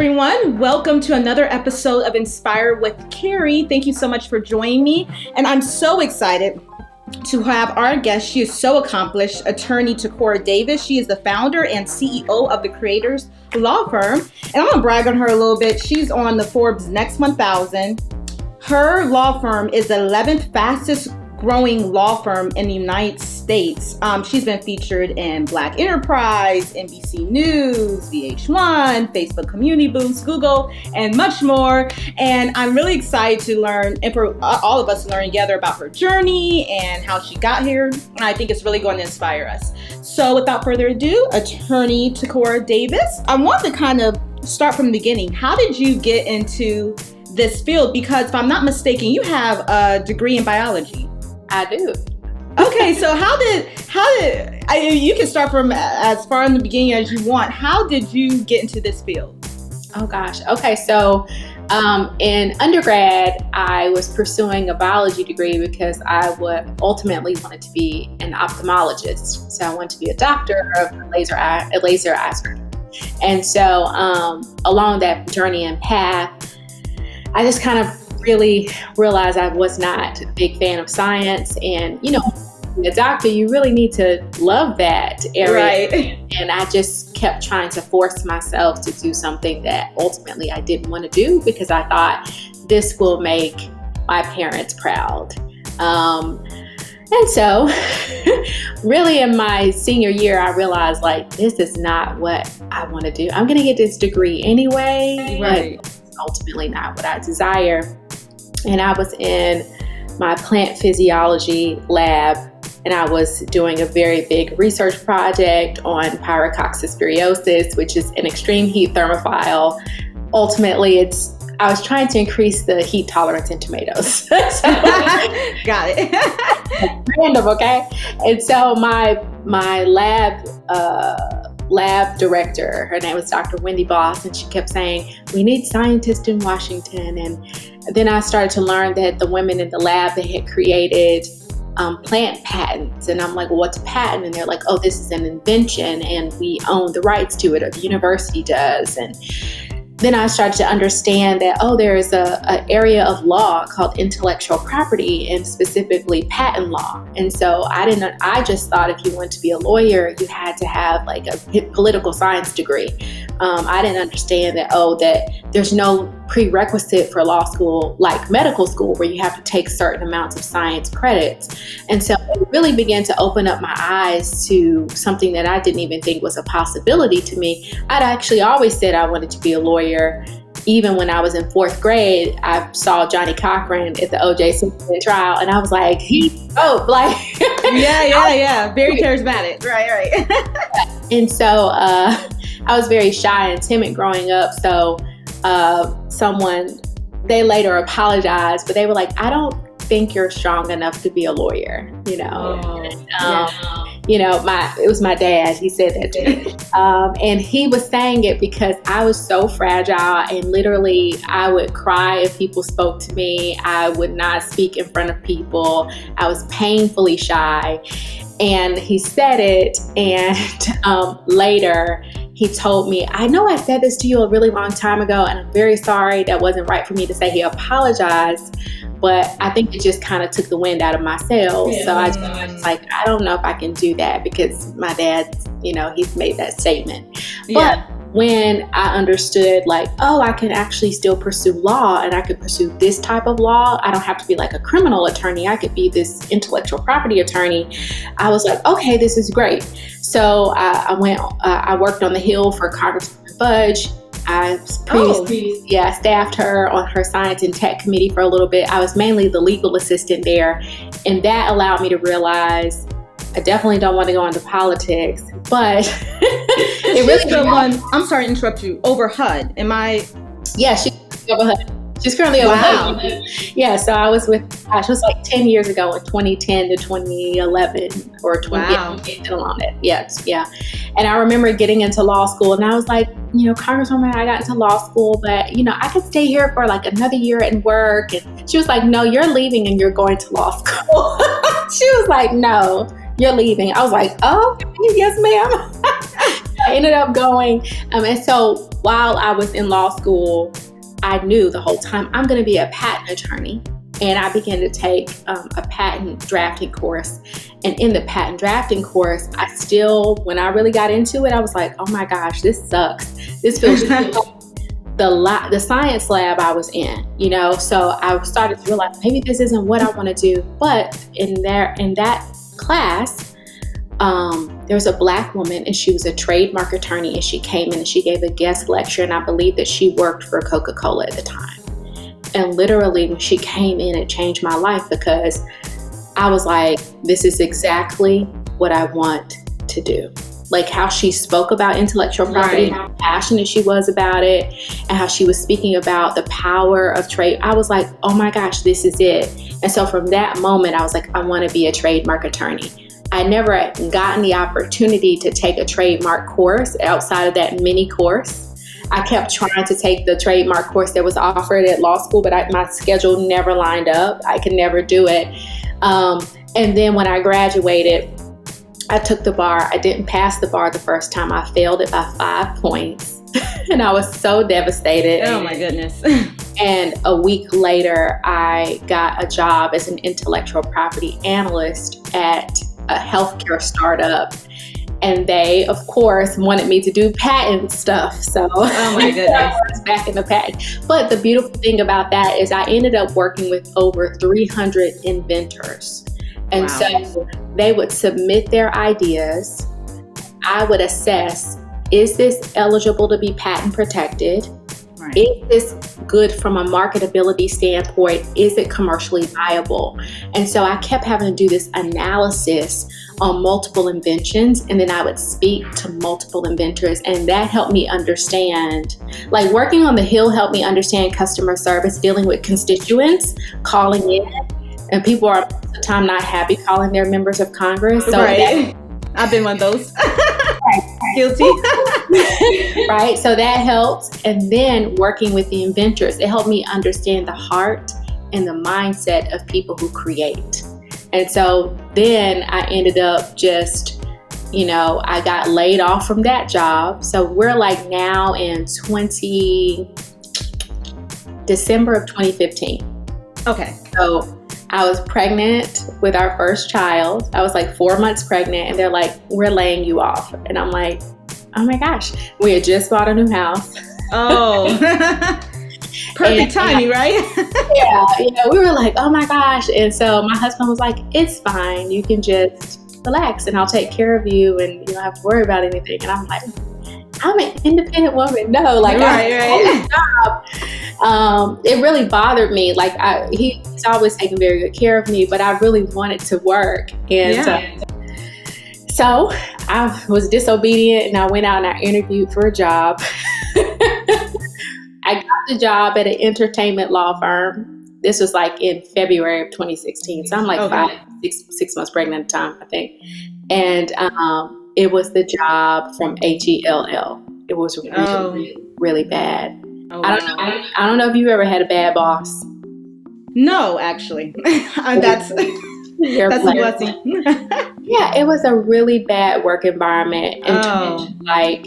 everyone. Welcome to another episode of Inspire with Keri. Thank you so much for joining me. And I'm so excited to have our guest. She is so accomplished, Attorney Ticora Davis. She is the founder and CEO of the Creators Law Firm. And I'm going to brag on her a little bit. She's on the Forbes Next 1000. Her law firm is the 11th fastest growing law firm in the United States. She's been featured in Black Enterprise, NBC News, VH1, Facebook Community Boost, Google, and much more. And I'm really excited to learn, and for all of us to learn together about her journey and how she got here. And I think it's really going to inspire us. So without further ado, Attorney Ticora Davis, I want to kind of start from the beginning. How did you get into this field? Because if I'm not mistaken, you have a degree in biology. I do. Okay, so how did you can start from as far in the beginning as you want. How did you get into this field? Oh gosh. Okay, so in undergrad, I was pursuing a biology degree because I would ultimately wanted to be an ophthalmologist. So I wanted to be a doctor of laser eye surgery. And so along that journey and path, I just kind of really realized I was not a big fan of science. And, you know, being a doctor, you really need to love that area. Right. And I just kept trying to force myself to do something that ultimately I didn't want to do because I thought this will make my parents proud. And so really in my senior year, I realized like, this is not what I want to do. I'm going to get this degree anyway. Right. But it's ultimately not what I desire. And I was in my plant physiology lab, and I was doing a very big research project on Pyrococcus furiosus, which is an extreme heat thermophile. Ultimately, I was trying to increase the heat tolerance in tomatoes. Got it. Random, okay? And so my lab director, her name was Dr. Wendy Boss, and she kept saying, we need scientists in Washington. And then I started to learn that the women in the lab, they had created plant patents. And I'm like, well, what's a patent? And they're like, oh, this is an invention and we own the rights to it, or the university does. And then I started to understand that, oh, there is an area of law called intellectual property, and specifically patent law. And so I just thought if you wanted to be a lawyer, you had to have like a political science degree. I didn't understand that there's no prerequisite for law school like medical school where you have to take certain amounts of science credits. And so it really began to open up my eyes to something that I didn't even think was a possibility to me. I'd actually always said I wanted to be a lawyer. Even when I was in fourth grade, I saw Johnny Cochran at the O.J. Simpson trial, and I was like, Yeah. Very charismatic. Right. And so I was very shy and timid growing up. So they later apologized, but they were like, I don't think you're strong enough to be a lawyer, you know. You know, it was my dad. He said that to me. And he was saying it because I was so fragile, and literally I would cry if people spoke to me. I would not speak in front of people. I was painfully shy. And he said it, and later he told me, I know I said this to you a really long time ago, and I'm very sorry. That wasn't right for me to say. He apologized, but I think it just kind of took the wind out of my sails. Yeah. So I was like, I don't know if I can do that because my dad, you know, he's made that statement. Yeah. But when I understood like, oh, I can actually still pursue law, and I could pursue this type of law. I don't have to be like a criminal attorney. I could be this intellectual property attorney. I was like, okay, this is great. So I worked on the Hill for Congresswoman Fudge. I previously staffed her on her science and tech committee for a little bit. I was mainly the legal assistant there. And that allowed me to realize I definitely don't want to go into politics, but it really the one. I'm sorry to interrupt you. Over HUD, am I? Yeah, she's over HUD. She's currently over HUD. Yeah, so I was with. It was like 10 years ago, in 2010 to 2011 or 20. Along that. Yes, yeah. And I remember getting into law school, and I was like, you know, Congresswoman, I got into law school, but you know, I could stay here for like another year and work. And she was like, no, you're leaving and you're going to law school. She was like, no, you're leaving. I was like, oh, yes, ma'am. ended up going. And so while I was in law school, I knew the whole time I'm going to be a patent attorney. And I began to take a patent drafting course. And in the patent drafting course, when I really got into it, I was like, oh my gosh, this sucks. This feels like the science lab I was in, So I started to realize maybe this isn't what I want to do. But in that class, there was a Black woman, and she was a trademark attorney, and she came in and she gave a guest lecture, and I believe that she worked for Coca-Cola at the time. And literally when she came in, it changed my life, because I was like, this is exactly what I want to do. Like how she spoke about intellectual property, how passionate she was about it, and how she was speaking about the power of trade. I was like, oh my gosh, this is it. And so from that moment, I was like, I want to be a trademark attorney. I never had gotten the opportunity to take a trademark course outside of that mini course. I kept trying to take the trademark course that was offered at law school, but my schedule never lined up. I could never do it. And then when I graduated, I took the bar. I didn't pass the bar the first time. I failed it by 5 points. And I was so devastated. Oh my goodness. And a week later, I got a job as an intellectual property analyst at a healthcare startup. And they, of course, wanted me to do patent stuff. So oh my goodness. I was back in the patent. But the beautiful thing about that is I ended up working with over 300 inventors. And so they would submit their ideas. I would assess, is this eligible to be patent protected? Right. Is this good from a marketability standpoint? Is it commercially viable? And so I kept having to do this analysis on multiple inventions, and then I would speak to multiple inventors, and that helped me understand, like working on the Hill helped me understand customer service, dealing with constituents, calling in, and people are most of the time not happy calling their members of Congress. So I've been one of those. Guilty. Right. So that helps. And then working with the inventors, it helped me understand the heart and the mindset of people who create. And so then I ended up just, I got laid off from that job. So we're like now in December of 2015. Okay. So I was pregnant with our first child. I was like 4 months pregnant, and they're like, we're laying you off. And I'm like, oh my gosh, we had just bought a new house. Oh, perfect timing, right? Yeah, we were like, oh my gosh. And so my husband was like, it's fine. You can just relax and I'll take care of you and you don't have to worry about anything. And I'm like, I'm an independent woman. No, like I job. It really bothered me. Like he's always taken very good care of me, but I really wanted to work. And so I was disobedient and I went out and I interviewed for a job. I got the job at an entertainment law firm. This was like in February of 2016. So I'm like 6 months pregnant at the time, I think. And it was the job from HELL. It was really, really bad. Oh, I don't know if you've ever had a bad boss. No, actually. That's a blessing. Yeah, it was a really bad work environment in terms of like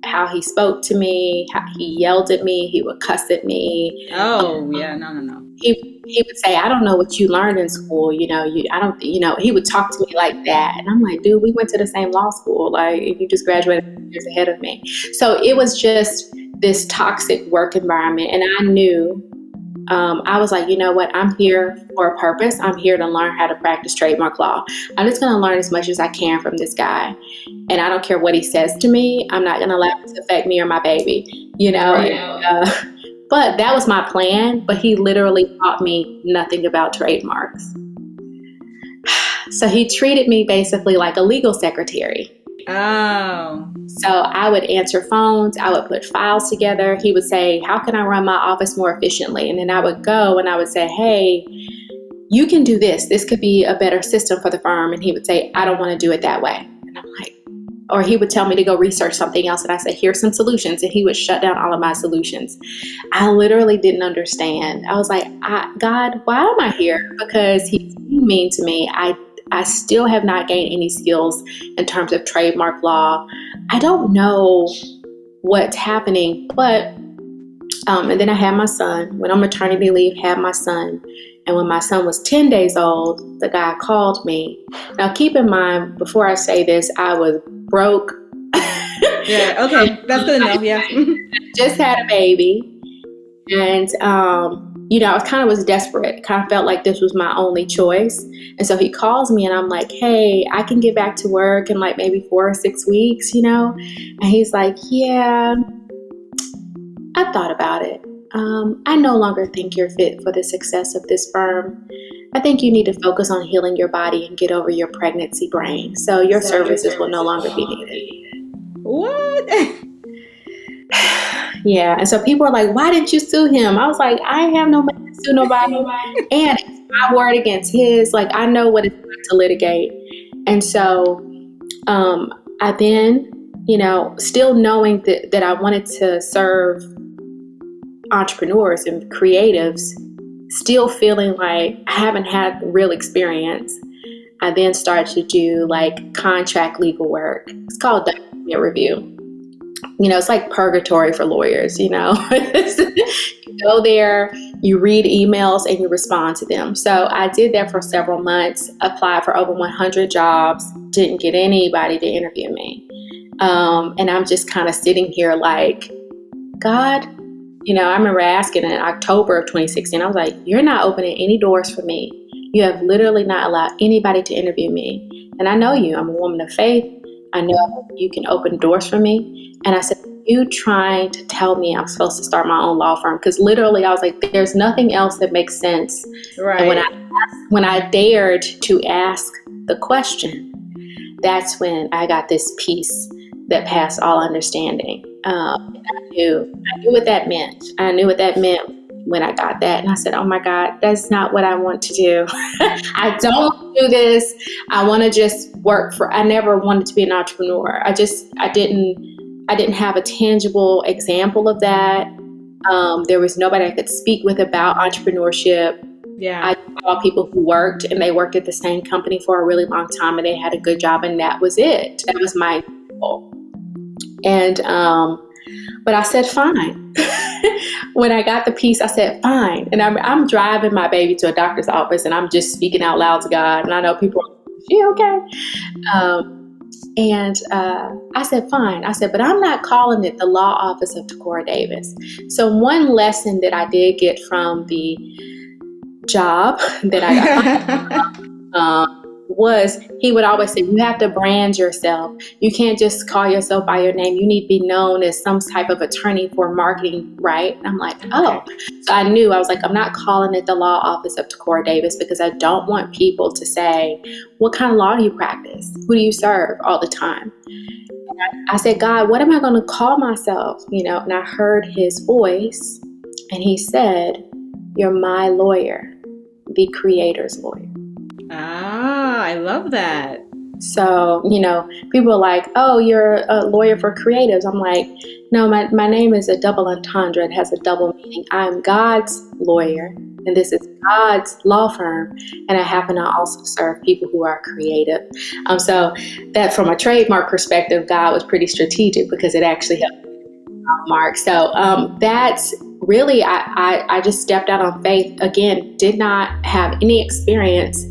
how he spoke to me, how he yelled at me, he would cuss at me. No. He would say, I don't know what you learned in school. He would talk to me like that. And I'm like, dude, we went to the same law school. Like, you just graduated years ahead of me. So it was just this toxic work environment. And I knew, I was like, you know what? I'm here for a purpose. I'm here to learn how to practice trademark law. I'm just going to learn as much as I can from this guy. And I don't care what he says to me. I'm not going to allow it to affect me or my baby, Right. But that was my plan. But he literally taught me nothing about trademarks. So he treated me basically like a legal secretary. Oh. So I would answer phones. I would put files together. He would say, how can I run my office more efficiently? And then I would go and I would say, hey, you can do this. This could be a better system for the firm. And he would say, I don't want to do it that way. And I'm like, or he would tell me to go research something else. And I said, here's some solutions. And he would shut down all of my solutions. I literally didn't understand. I was like, God, why am I here? Because he's being mean to me. I still have not gained any skills in terms of trademark law. I don't know what's happening, but and then I had my son, went on maternity leave, had my son. And when my son was 10 days old, the guy called me. Now, keep in mind, before I say this, I was broke. Yeah, okay. That's good enough, yeah. Just had a baby. And, I kind of was desperate. Kind of felt like this was my only choice. And so he calls me and I'm like, hey, I can get back to work in like maybe 4 or 6 weeks, And he's like, yeah, I thought about it. I no longer think you're fit for the success of this firm. I think you need to focus on healing your body and get over your pregnancy brain. So your services will no longer be needed. What? Yeah. And so people are like, why didn't you sue him? I was like, I have no money to sue nobody. And it's my word against his. Like, I know what it's like to litigate. And so I then, still knowing that I wanted to serve entrepreneurs and creatives, still feeling like I haven't had real experience, I then started to do like contract legal work. It's called document review. It's like purgatory for lawyers, You go there, you read emails and you respond to them. So I did that for several months, applied for over 100 jobs, didn't get anybody to interview me. And I'm just kind of sitting here like, God, I remember asking in October of 2016, I was like, you're not opening any doors for me. You have literally not allowed anybody to interview me. And I know you. I'm a woman of faith. I know you can open doors for me. And I said, you trying to tell me I'm supposed to start my own law firm? Because literally I was like, there's nothing else that makes sense. Right. And when I dared to ask the question, that's when I got this peace that passed all understanding. I knew what that meant. I knew what that meant when I got that. And I said, oh my God, that's not what I want to do. I don't want to do this. I want to just I never wanted to be an entrepreneur. I didn't have a tangible example of that. There was nobody I could speak with about entrepreneurship. Yeah. I saw people who worked and they worked at the same company for a really long time and they had a good job and that was it. That was my goal. And, but I said, fine. When I got the piece, I said, fine. And I'm driving my baby to a doctor's office and I'm just speaking out loud to God. And I know people are like, is she okay? And I said, fine. I said, but I'm not calling it the law office of Ticora Davis. So one lesson that I did get from the job that I got was he would always say, you have to brand yourself. You can't just call yourself by your name. You need to be known as some type of attorney for marketing, right? And I'm like, oh. So I knew, I was like, I'm not calling it the law office of Ticora Davis because I don't want people to say, what kind of law do you practice? Who do you serve all the time? And I said, God, what am I going to call myself? And I heard his voice and he said, you're my lawyer, the creator's lawyer. Ah, I love that. So, people are like, oh, you're a lawyer for creatives. I'm like, no, my name is a double entendre. It has a double meaning. I'm God's lawyer, and this is God's law firm, and I happen to also serve people who are creative. So that from a trademark perspective, God was pretty strategic because it actually helped mark. So that's really, I just stepped out on faith. Again, did not have any experience.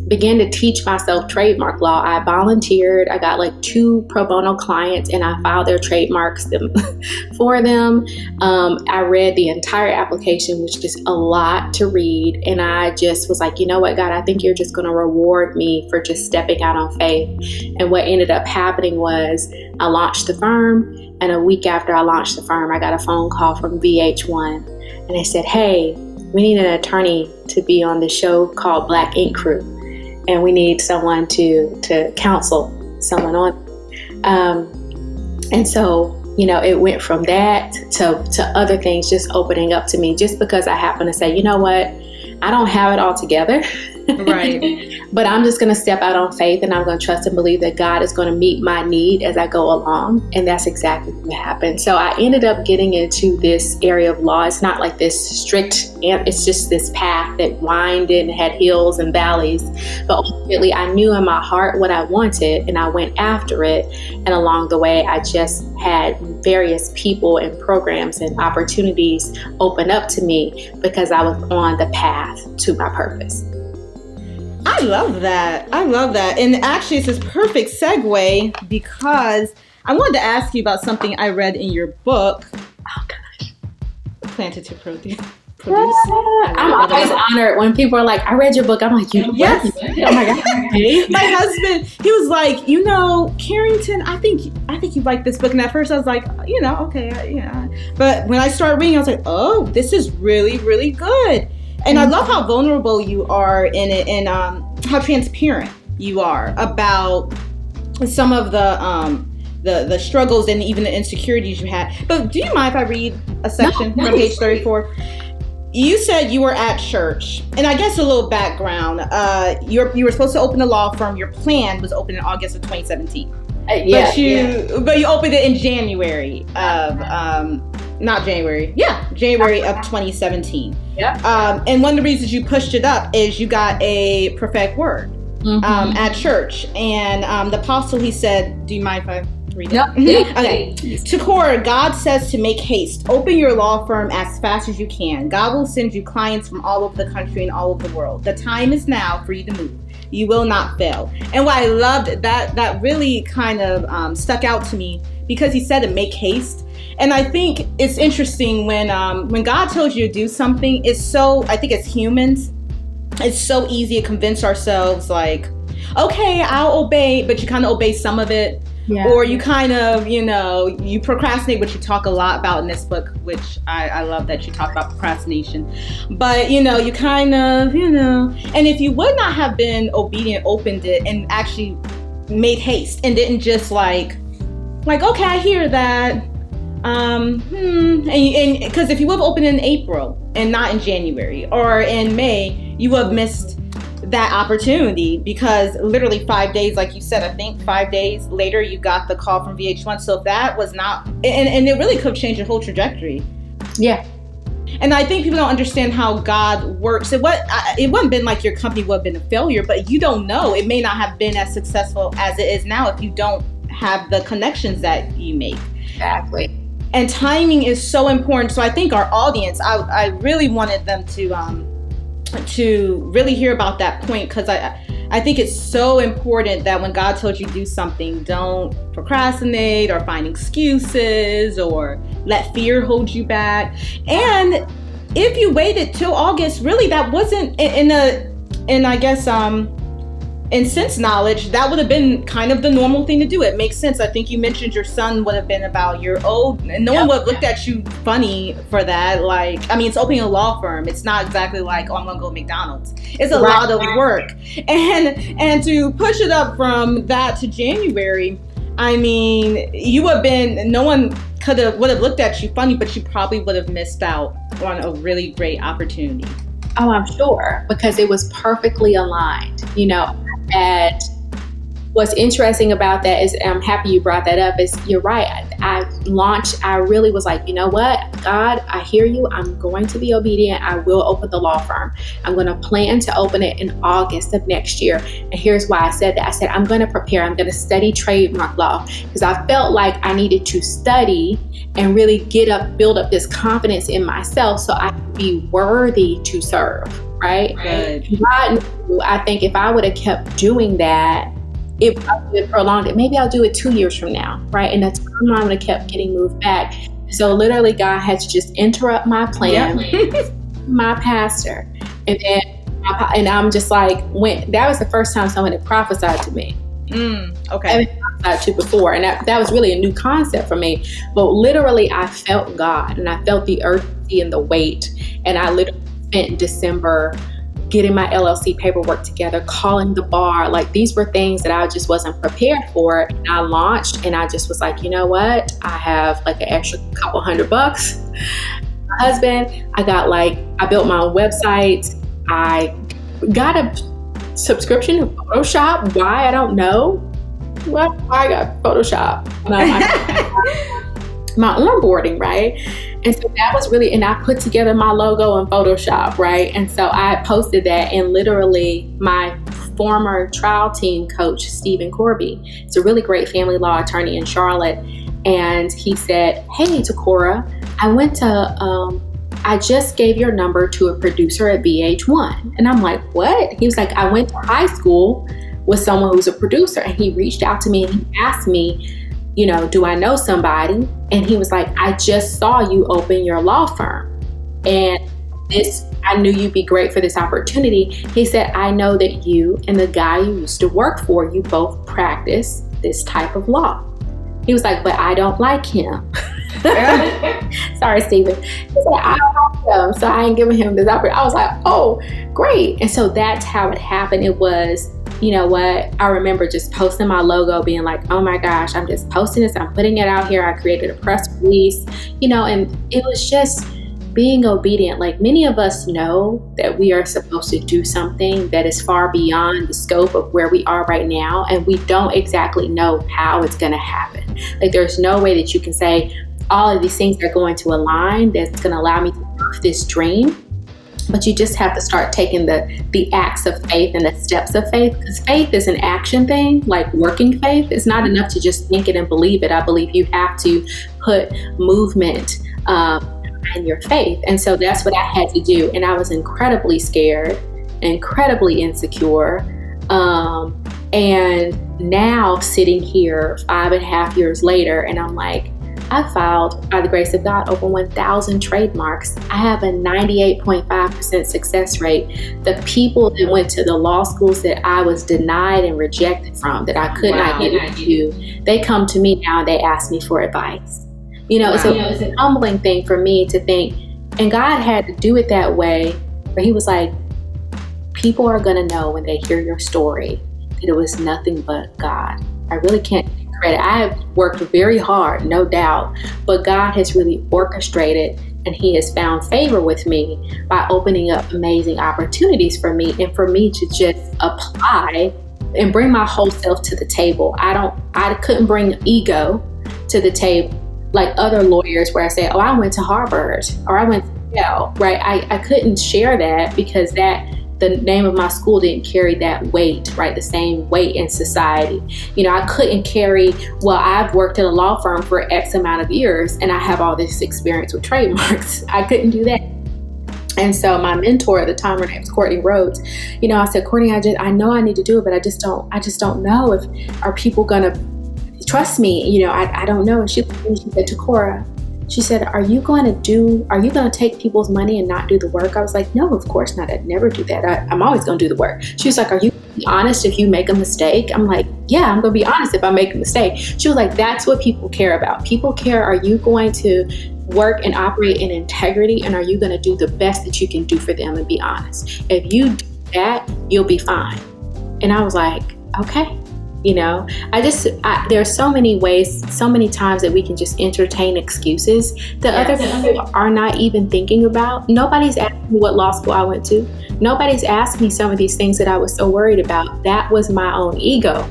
Began to teach myself trademark law. I volunteered. I got like 2 pro bono clients and I filed their trademarks for them. I read the entire application, which is a lot to read. And I just was like, you know what, God, I think you're just going to reward me for just stepping out on faith. And what ended up happening was I launched the firm. And a week after I launched the firm, I got a phone call from VH1. And they said, hey, we need an attorney to be on the show called Black Ink Crew. And we need someone to counsel someone on. And so, it went from that to other things just opening up to me just because I happen to say, you know what, I don't have it all together. Right. But I'm just going to step out on faith, and I'm going to trust and believe that God is going to meet my need as I go along. And that's exactly what happened. So I ended up getting into this area of law. It's not like this strict, it's just this path that winded and had hills and valleys. But ultimately, I knew in my heart what I wanted, and I went after it. And along the way, I just had various people and programs and opportunities open up to me because I was on the path to my purpose. I love that. And actually, it's this perfect segue because I wanted to ask you about something I read in your book. Oh, gosh. Planted to Produce. I'm always honored when people are like, I read your book. I'm like, yes. Oh my God. My husband, he was like, Kerington, I think you like this book. And at first I was like, okay, yeah. But when I started reading, I was like, oh, this is really, really good. And I love how vulnerable you are in it, and how transparent you are about some of the struggles and even the insecurities you had. But do you mind if I read a section from page 34? You said you were at church, and I guess a little background. You were supposed to open a law firm. Your plan was open in August of 2017. But you opened it in January of January of 2017. Yeah. And one of the reasons you pushed it up is you got a prophetic word at church, and the apostle, he said, "Do you mind if I read it?" Yep. Okay. Ticora, God says to make haste. Open your law firm as fast as you can. God will send you clients from all over the country and all over the world. The time is now for you to move. You will not fail. And what I loved, that really kind of stuck out to me, because he said to make haste. And I think it's interesting when God tells you to do something, I think as humans, it's so easy to convince ourselves like, okay, I'll obey, but you kind of obey some of it. Yeah. Or you kind of, you procrastinate, which you talk a lot about in this book, which I love that you talk about procrastination. But, you kind of, and if you would not have been obedient, opened it, and actually made haste and didn't just like, okay, I hear that. And because if you would have opened in April and not in January or in May, you would have missed that opportunity, because literally 5 days, like you said, I think 5 days later, you got the call from VH1. So if that was not, and it really could have changed your whole trajectory. Yeah. And I think people don't understand how God works. It wouldn't been like your company would have been a failure, but you don't know. It may not have been as successful as it is now if you don't have the connections that you make. Exactly. And timing is so important. So I think our audience, I really wanted them to really hear about that point, because I think it's so important that when God told you to do something, don't procrastinate or find excuses or let fear hold you back. And if you waited till August, really that wasn't in sense knowledge, that would have been kind of the normal thing to do. It makes sense. I think you mentioned your son would have been about your old, and no one would have looked at you funny for that. It's opening a law firm. It's not exactly like, I'm gonna go to McDonald's. It's a lot of work. And to push it up from that to January, you would have been, no one would have looked at you funny, but you probably would have missed out on a really great opportunity. Oh, I'm sure, because it was perfectly aligned. And what's interesting about that is, I'm happy you brought that up, is you're right. I really was like, you know what, God, I hear you. I'm going to be obedient. I will open the law firm. I'm going to plan to open it in August of next year. And here's why I said that. I said, I'm going to prepare. I'm going to study trademark law, because I felt like I needed to study and really build up this confidence in myself so I could be worthy to serve. Right? God knew, I think if I would have kept doing that, it probably prolonged it. Maybe I'll do it 2 years from now, right? And the timeline would have kept getting moved back. So literally, God had to just interrupt my plan, my pastor, and I'm just like, that was the first time someone had prophesied to me. Okay. I hadn't prophesied to before, and that was really a new concept for me. But literally, I felt God, and I felt the urgency and the weight, and I literally spent December getting my LLC paperwork together, calling the bar. These were things that I just wasn't prepared for. And I launched, and I just was like, you know what? I have an extra couple $100. My husband, I built my own website. I got a subscription to Photoshop. Why? I don't know. Why I got Photoshop? My onboarding, right? And so that was really, and I put together my logo in Photoshop, right? And so I posted that, and literally my former trial team coach, Stephen Corby, is a really great family law attorney in Charlotte. And he said, "Hey, Ticora, I just gave your number to a producer at VH1. And I'm like, "What?" He was like, "I went to high school with someone who's a producer." And he reached out to me and he asked me, "Do I know somebody?" And he was like, "I just saw you open your law firm. And I knew you'd be great for this opportunity." He said, "I know that you and the guy you used to work for, you both practice this type of law." He was like, "But I don't like him." Sorry, Stephen. He said, "I don't like him, so I ain't giving him this opportunity." I was like, "Oh, great." And so that's how it happened. It was, you know what, I remember just posting my logo, being like, "Oh my gosh, I'm just posting this. I'm putting it out here." I created a press release, and it was just being obedient. Like, many of us know that we are supposed to do something that is far beyond the scope of where we are right now, and we don't exactly know how it's going to happen. Like, there's no way that you can say all of these things are going to align that's going to allow me to birth this dream. But you just have to start taking the acts of faith and the steps of faith, because faith is an action thing, like working faith. It's not enough to just think it and believe it. I believe you have to put movement in your faith. And so that's what I had to do. And I was incredibly scared, incredibly insecure. And now sitting here 5.5 years later, and I'm like, I filed, by the grace of God, over 1,000 trademarks. I have a 98.5% success rate. The people that went to the law schools that I was denied and rejected from, that I could not get into, they come to me now and they ask me for advice. So it's an humbling thing for me to think, and God had to do it that way, where he was like, people are going to know when they hear your story that it was nothing but God. I really can't take credit. I have worked very hard, no doubt, but God has really orchestrated, and he has found favor with me by opening up amazing opportunities for me, and for me to just apply and bring my whole self to the table. I couldn't bring ego to the table like other lawyers, where I say, "Oh, I went to Harvard," or "I went to Yale," right? I couldn't share that, because the name of my school didn't carry that weight, right? The same weight in society. I couldn't carry, well, I've worked at a law firm for X amount of years and I have all this experience with trademarks. I couldn't do that. And so my mentor at the time, her name was Courtney Rhodes, I said, "Courtney, I know I need to do it, but I just don't know if, are people gonna trust me? I don't know." And she said, "Ticora," she said, are you going to take people's money and not do the work?" I was like, "No, of course not. I'd never do that. I'm always going to do the work." She was like, "Are you going to be honest if you make a mistake?" I'm like, "Yeah, I'm going to be honest if I make a mistake." She was like, "That's what people care about. People care, are you going to work and operate in integrity, and are you going to do the best that you can do for them and be honest? If you do that, you'll be fine." And I was like, okay. There are so many ways, so many times that we can just entertain excuses that other people are not even thinking about. Nobody's asking me what law school I went to. Nobody's asked me some of these things that I was so worried about. That was my own ego.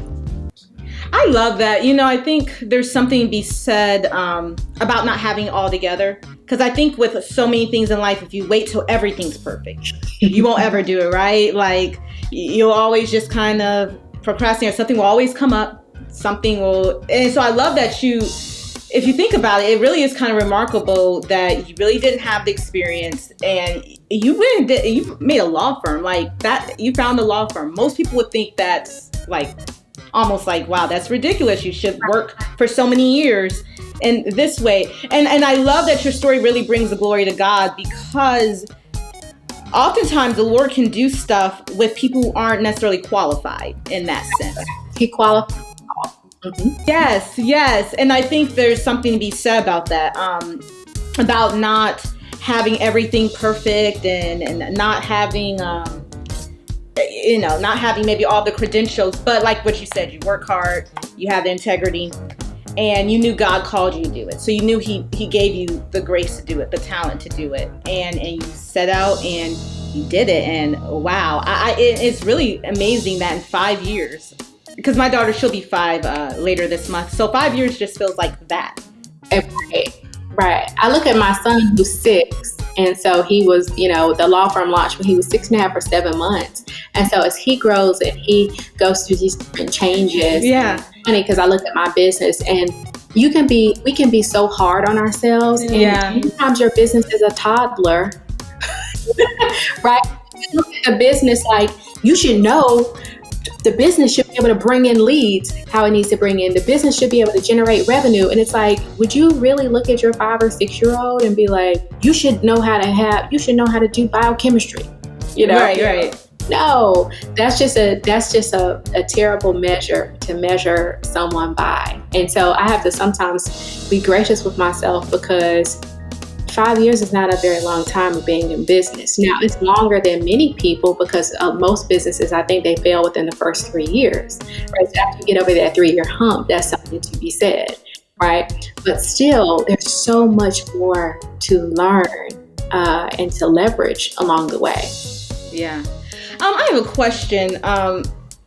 I love that. I think there's something to be said about not having it all together. Because I think with so many things in life, if you wait till everything's perfect, you won't ever do it, right? Like, you'll always just kind of procrastinate. Something will always come up. And so I love that if you think about it, it really is kind of remarkable that you really didn't have the experience, and you made a law firm like that. You found a law firm. Most people would think that's like almost like, wow, that's ridiculous. You should work for so many years in this way. And I love that your story really brings the glory to God, because oftentimes the Lord can do stuff with people who aren't necessarily qualified in that sense. He qualified. Mm-hmm. Yes. And I think there's something to be said about that, about not having everything perfect and not having, not having maybe all the credentials, but like what you said, you work hard, you have the integrity, and you knew God called you to do it. So you knew he gave you the grace to do it, the talent to do it. And you set out and you did it. And wow, it's really amazing that in 5 years, because my daughter, she'll be 5 later this month. So 5 years just feels like that. Right. I look at my son who's 6. And so he was, the law firm launched when he was 6.5 or 7 months. And so as he grows and he goes through these different changes, yeah, it's funny because I look at my business and we can be so hard on ourselves. Yeah. And sometimes your business is a toddler, right? You look at the business like you should know. The business should be able to bring in leads how it needs to bring in. The business should be able to generate revenue. And it's like, would you really look at your 5 or 6 year old and be like, you should know how to do biochemistry, Right. No, that's just a terrible measure to measure someone by. And so I have to sometimes be gracious with myself because 5 years is not a very long time of being in business. Now, it's longer than many people because most businesses, I think they fail within the first 3 years. Right? So after you get over that 3-year hump, that's something to be said, right? But still, there's so much more to learn and to leverage along the way. Yeah. I have a question.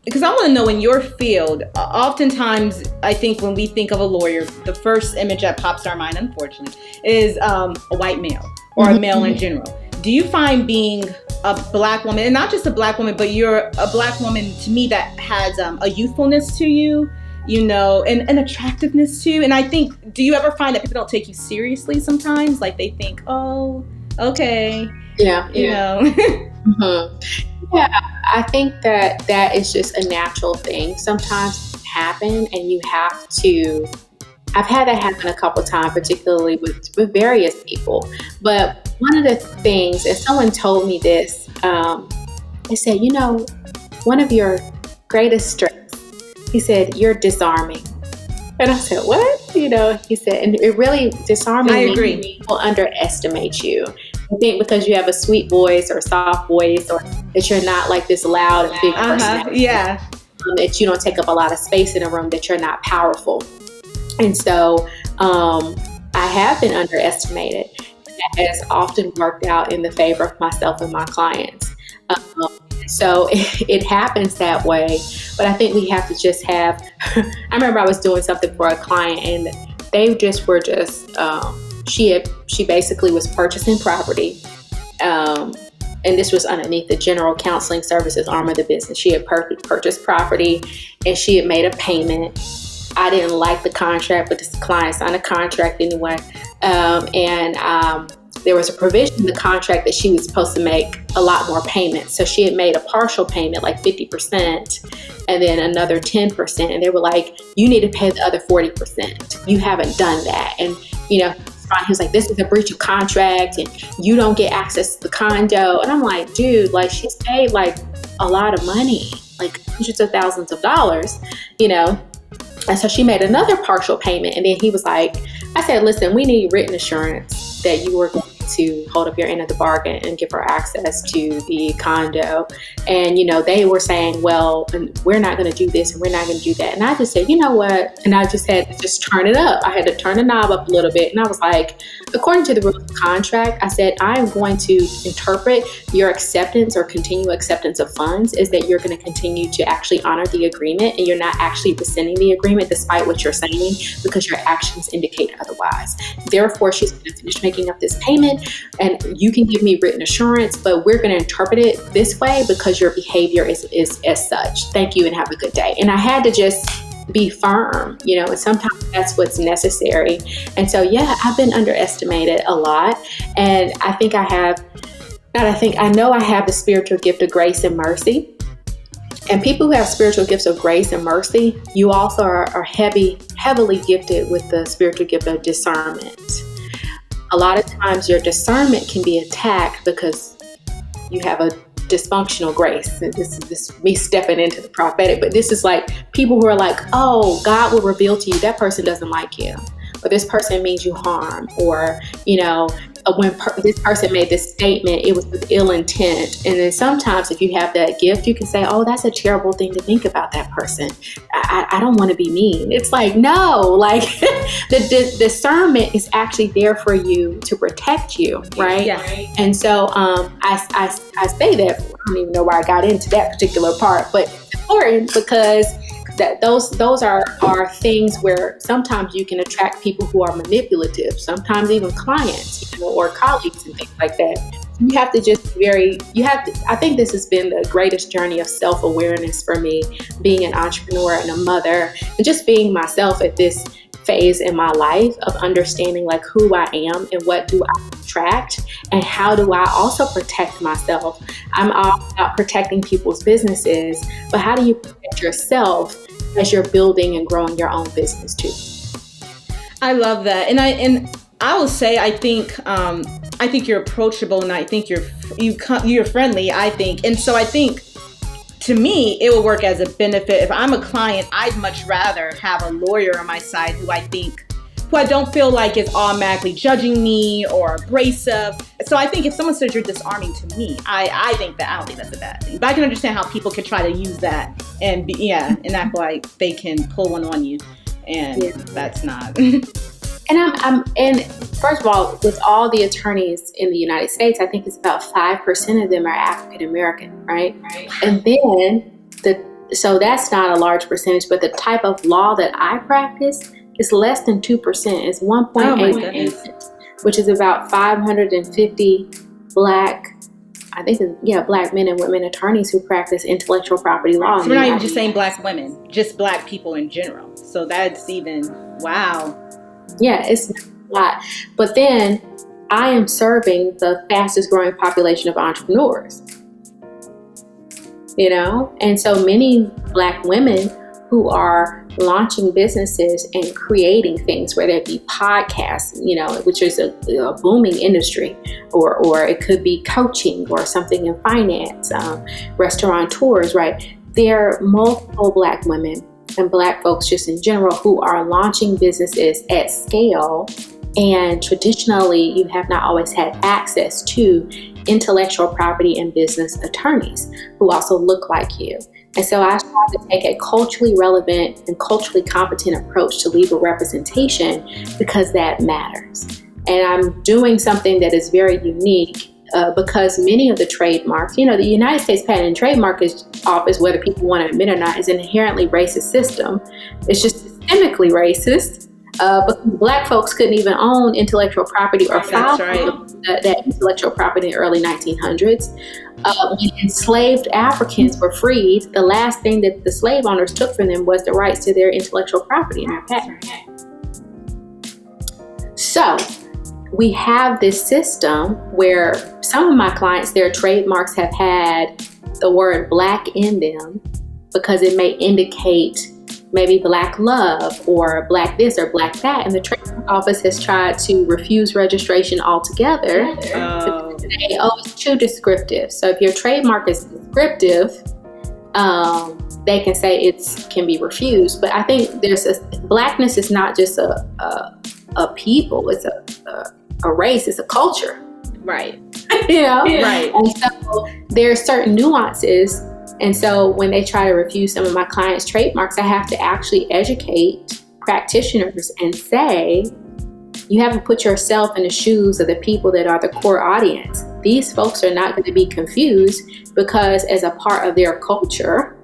Because I want to know, in your field, oftentimes I think when we think of a lawyer, the first image that pops to our mind, unfortunately, is a white male or a male in general. Do you find being a Black woman, and not just a Black woman, but you're a Black woman to me that has a youthfulness to you, and an attractiveness to you? And I think, do you ever find that people don't take you seriously sometimes? Like they think, oh, okay. Yeah. Mm-hmm. Yeah, I think that is just a natural thing. Sometimes it happen and you have to. I've had that happen a couple times, particularly with various people. But one of the things, and someone told me this, they said, one of your greatest strengths, he said, you're disarming. And I said, what? He said, and it really disarming. I agree. Means people underestimate you. I think because you have a sweet voice or soft voice, or that you're not like this loud and big personality. Yeah. That you don't take up a lot of space in a room, that you're not powerful. And so I have been underestimated. That has often worked out in the favor of myself and my clients. So it happens that way. But I think we have to just have, I remember I was doing something for a client and they just were she basically was purchasing property. And this was underneath the general counseling services arm of the business. She had purchased property and she had made a payment. I didn't like the contract, but this client signed a contract anyway. There was a provision in the contract that she was supposed to make a lot more payments. So she had made a partial payment, like 50%, and then another 10%. And they were like, you need to pay the other 40%. You haven't done that. And, he was like, this is a breach of contract and you don't get access to the condo. And I'm like, dude, like she's paid like a lot of money, like hundreds of thousands of dollars, And so she made another partial payment. And then he was like, I said, listen, we need written assurance that you were going to hold up your end of the bargain and give her access to the condo. And, they were saying, well, we're not going to do this and we're not going to do that. And I just said, you know what? And I just had to turn it up. I had to turn the knob up a little bit. And I was like, according to the rules of the contract, I said, I am going to interpret your acceptance or continual acceptance of funds is that you're going to continue to actually honor the agreement and you're not actually rescinding the agreement despite what you're saying because your actions indicate otherwise. Therefore, she's going to finish making up this payment and you can give me written assurance, but we're going to interpret it this way because your behavior is as such. Thank you and have a good day. And I had to just be firm, and sometimes that's what's necessary. And so, yeah, I've been underestimated a lot. And I think I know I have the spiritual gift of grace and mercy. And people who have spiritual gifts of grace and mercy, you also are heavily gifted with the spiritual gift of discernment. A lot of times your discernment can be attacked because you have a dysfunctional grace. And this is me stepping into the prophetic, but this is like people who are like, oh, God will reveal to you that person doesn't like you, or this person means you harm, or, this person made this statement, it was with ill intent. And then sometimes if you have that gift, you can say, oh, that's a terrible thing to think about that person. I don't want to be mean. It's like, no, like the discernment is actually there for you to protect you, right? Yeah. And so I say that, I don't even know why I got into that particular part, but it's important because that those are things where sometimes you can attract people who are manipulative, sometimes even clients, or colleagues and things like that. You have to just I think this has been the greatest journey of self-awareness for me, being an entrepreneur and a mother, and just being myself at this phase in my life of understanding like who I am and what do I attract and how do I also protect myself. I'm all about protecting people's businesses, but how do you protect yourself as you're building and growing your own business too? I love that. And I will say, I think you're approachable, and I think you're friendly, I think. And so I think, to me, it will work as a benefit. If I'm a client, I'd much rather have a lawyer on my side who I don't feel like is automatically judging me or abrasive. So I think if someone says you're disarming to me, I don't think that's a bad thing. But I can understand how people could try to use that and and act like they can pull one on you, and that's not. And first of all, with all the attorneys in the United States, I think it's about 5% of them are African American, right? And then so that's not a large percentage, but the type of law that I practice is less than 2%. It's 1.8%, which is about 550 black men and women attorneys who practice intellectual property law. So we're not even just saying black women, just black people in general. So that's even, wow. Yeah, it's a lot. But then I am serving the fastest growing population of entrepreneurs, and so many black women who are launching businesses and creating things, whether it be podcasts, which is a booming industry, or it could be coaching or something in finance, restaurateurs, right? There are multiple black women and black folks just in general who are launching businesses at scale, and traditionally you have not always had access to intellectual property and business attorneys who also look like you. And so I try to take a culturally relevant and culturally competent approach to legal representation because that matters. And I'm doing something that is very unique because many of the trademarks, the United States Patent and Trademark Office, whether people want to admit or not, is an inherently racist system. It's just systemically racist. Because black folks couldn't even own intellectual property or file that intellectual property in the early 1900s. When enslaved Africans were freed, the last thing that the slave owners took from them was the rights to their intellectual property and their patent. So we have this system where some of my clients, their trademarks have had the word black in them because it may indicate maybe black love or black this or black that. And the trademark office has tried to refuse registration altogether. It's too descriptive. So if your trademark is descriptive, they can say it can be refused. But I think blackness is not just a people, it's a race, it's a culture. Right. Right. And so there are certain nuances. And so when they try to refuse some of my clients' trademarks, I have to actually educate practitioners and say, you haven't put yourself in the shoes of the people that are the core audience. These folks are not going to be confused because as a part of their culture,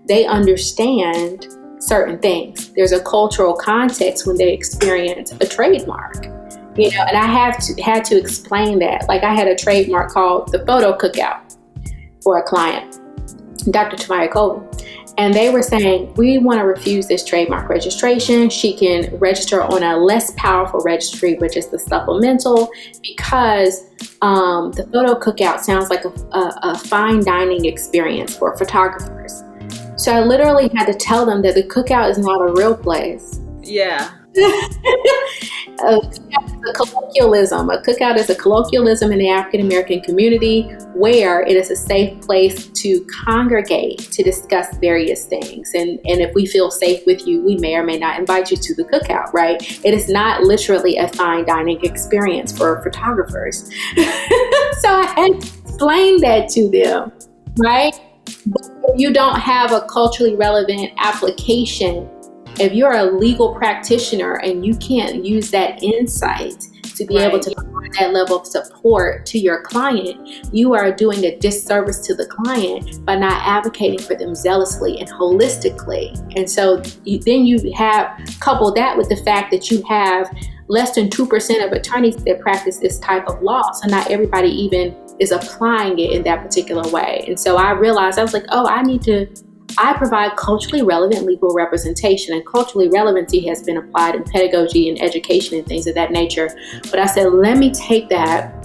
they understand certain things. There's a cultural context when they experience a trademark. And I had to explain that. Like I had a trademark called the photo cookout for a client, Dr. Tamaya Colvin. And they were saying, we want to refuse this trademark registration. She can register on a less powerful registry, which is the supplemental, because the photo cookout sounds like a fine dining experience for photographers. So I literally had to tell them that the cookout is not a real place. Yeah. It's a colloquialism. A cookout is a colloquialism in the African American community where it is a safe place to congregate to discuss various things. And if we feel safe with you, we may or may not invite you to the cookout, right? It is not literally a fine dining experience for photographers. So I had to explain that to them, right? But if you don't have a culturally relevant application, if you're a legal practitioner and you can't use that insight to be able to provide that level of support to your client, you are doing a disservice to the client by not advocating for them zealously and holistically. And so then you have coupled that with the fact that you have less than 2% of attorneys that practice this type of law. So not everybody even is applying it in that particular way. And so I realized, I was like, I provide culturally relevant legal representation, and culturally relevancy has been applied in pedagogy and education and things of that nature. But I said, let me take that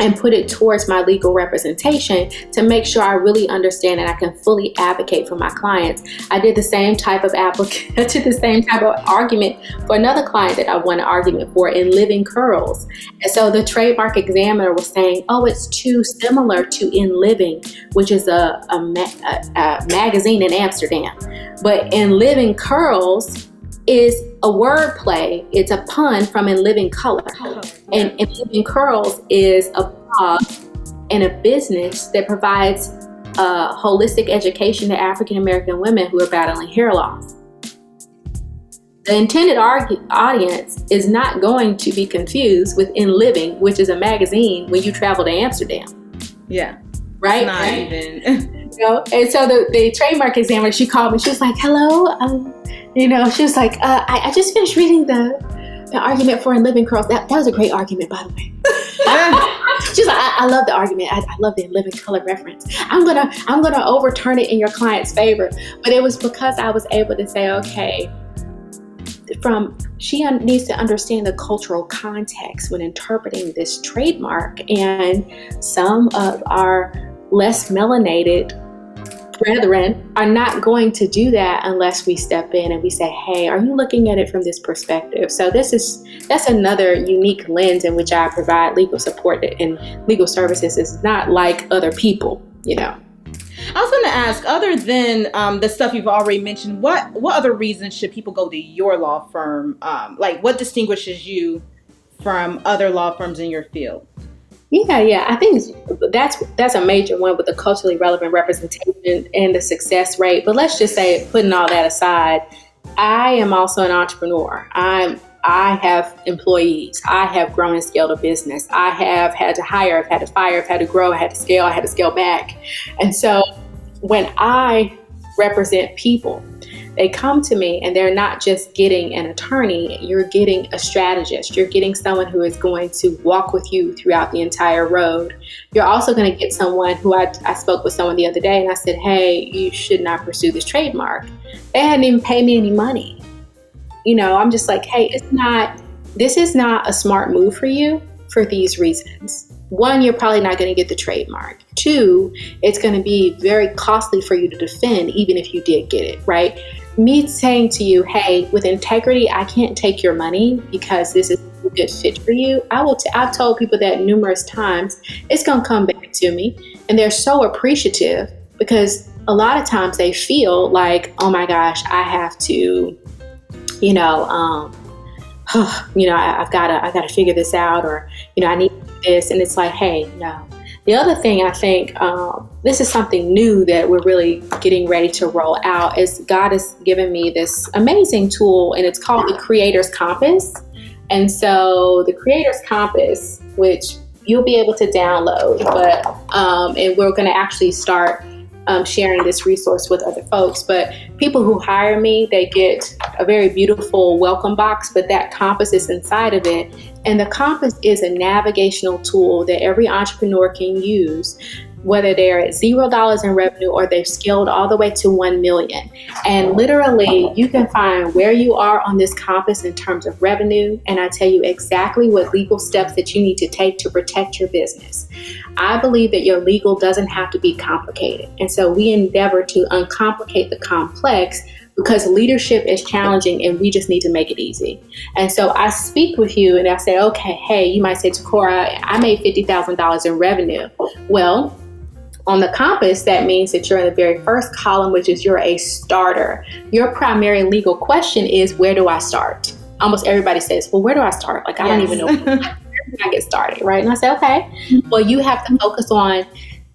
and put it towards my legal representation to make sure I really understand and I can fully advocate for my clients. I did the same type of argument for another client that I won an argument for in Living Curls. And so the trademark examiner was saying, oh, it's too similar to In Living, which is a magazine in Amsterdam. But In Living Curls is a word play. It's a pun from In Living Color. And In Living Curls is a blog and a business that provides holistic education to African American women who are battling hair loss. The intended audience is not going to be confused with In Living, which is a magazine when you travel to Amsterdam. Yeah. Right? It's not even. And so the trademark examiner, she called me. She was like, hello. She was like, I just finished reading the argument for In Living Curls. That was a great argument, by the way. She's like, I love the argument. I love the In Living Color reference. I'm gonna overturn it in your client's favor. But it was because I was able to say, okay, she needs to understand the cultural context when interpreting this trademark, and some of our less melanated brethren are not going to do that unless we step in and we say, hey, are you looking at it from this perspective? So that's another unique lens in which I provide legal support and legal services. Is not like other people, I was going to ask, other than the stuff you've already mentioned, what other reasons should people go to your law firm? Like, what distinguishes you from other law firms in your field? Yeah. I think that's a major one with the culturally relevant representation and the success rate. But let's just say, putting all that aside, I am also an entrepreneur. I have employees. I have grown and scaled a business. I have had to hire, I've had to fire, I've had to grow, I had to scale back. And so when I represent people, they come to me and they're not just getting an attorney, you're getting a strategist. You're getting someone who is going to walk with you throughout the entire road. You're also going to get someone who I spoke with someone the other day and I said, hey, you should not pursue this trademark. They hadn't even paid me any money. I'm just like, hey, this is not a smart move for you for these reasons. One, you're probably not going to get the trademark. Two, it's going to be very costly for you to defend, even if you did get it, right? Me saying to you, hey, with integrity, I can't take your money because this is a good fit for you. I've told people that numerous times. It's going to come back to me. And they're so appreciative because a lot of times they feel like, oh my gosh, I have to, I've got to figure this out, or, I need this. And it's like, hey, no. The other thing I think, this is something new that we're really getting ready to roll out, is God has given me this amazing tool, and it's called the Creator's Compass. And so the Creator's Compass, which you'll be able to download, but and we're going to actually start sharing this resource with other folks. But people who hire me, they get a very beautiful welcome box, but that compass is inside of it. And the compass is a navigational tool that every entrepreneur can use, whether they're at $0 in revenue or they've scaled all the way to 1 million. And literally, you can find where you are on this compass in terms of revenue. And I tell you exactly what legal steps that you need to take to protect your business. I believe that your legal doesn't have to be complicated. And so we endeavor to uncomplicate the complex because leadership is challenging and we just need to make it easy. And so I speak with you and I say, okay, hey, you might say, Ticora, I made $50,000 in revenue. Well, on the compass, that means that you're in the very first column, which is you're a starter. Your primary legal question is, where do I start? Almost everybody says, well, where do I start? Like, I don't even know where I get started, right? And I say, okay, well, you have to focus on